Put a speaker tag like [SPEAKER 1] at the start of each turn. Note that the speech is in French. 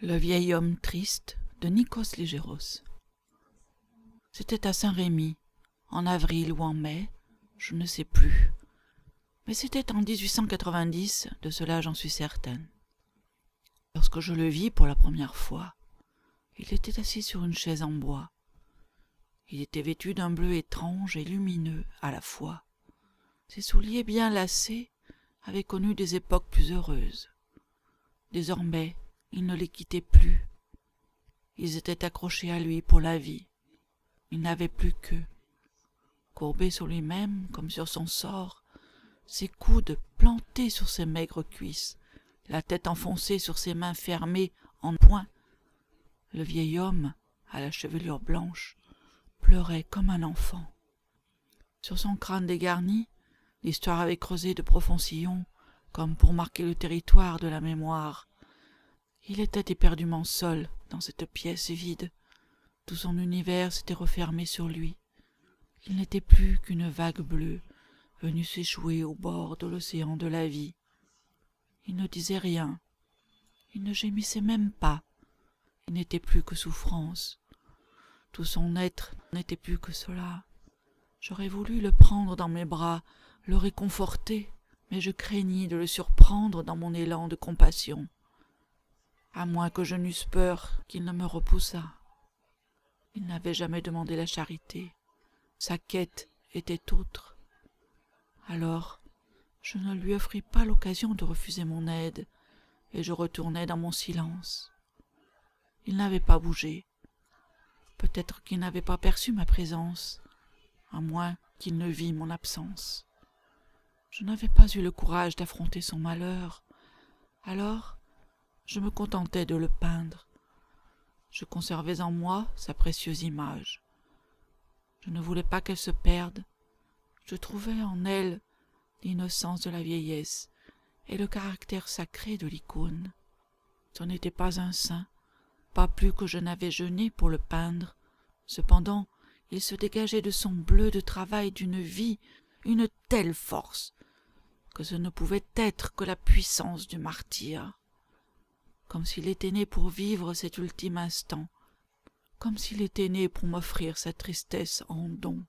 [SPEAKER 1] Le vieil homme triste de Nikos Ligéros. C'était à Saint-Rémy, en avril ou en mai, je ne sais plus. Mais c'était en 1890, de cela j'en suis certaine. Lorsque je le vis pour la première fois, il était assis sur une chaise en bois. Il était vêtu d'un bleu étrange et lumineux à la fois. Ses souliers bien lacés avaient connu des époques plus heureuses. Désormais, il ne les quittait plus. Ils étaient accrochés à lui pour la vie. Il n'avait plus qu'eux. Courbé sur lui-même, comme sur son sort, ses coudes plantés sur ses maigres cuisses, la tête enfoncée sur ses mains fermées en poing, le vieil homme, à la chevelure blanche, pleurait comme un enfant. Sur son crâne dégarni, l'histoire avait creusé de profonds sillons, comme pour marquer le territoire de la mémoire. Il était éperdument seul dans cette pièce vide. Tout son univers s'était refermé sur lui. Il n'était plus qu'une vague bleue, venue s'échouer au bord de l'océan de la vie. Il ne disait rien. Il ne gémissait même pas. Il n'était plus que souffrance. Tout son être n'était plus que cela. J'aurais voulu le prendre dans mes bras, le réconforter, mais je craignis de le surprendre dans mon élan de compassion, à moins que je n'eusse peur qu'il ne me repoussât. Il n'avait jamais demandé la charité. Sa quête était autre. Alors, je ne lui offris pas l'occasion de refuser mon aide, et je retournai dans mon silence. Il n'avait pas bougé. Peut-être qu'il n'avait pas perçu ma présence, à moins qu'il ne vît mon absence. Je n'avais pas eu le courage d'affronter son malheur. Alors, je me contentais de le peindre. Je conservais en moi sa précieuse image. Je ne voulais pas qu'elle se perde. Je trouvais en elle l'innocence de la vieillesse et le caractère sacré de l'icône. Ce n'était pas un saint, pas plus que je n'avais jeûné pour le peindre. Cependant, il se dégageait de son bleu de travail d'une vie, une telle force, que ce ne pouvait être que la puissance du martyr. Comme s'il était né pour vivre cet ultime instant, comme s'il était né pour m'offrir sa tristesse en don.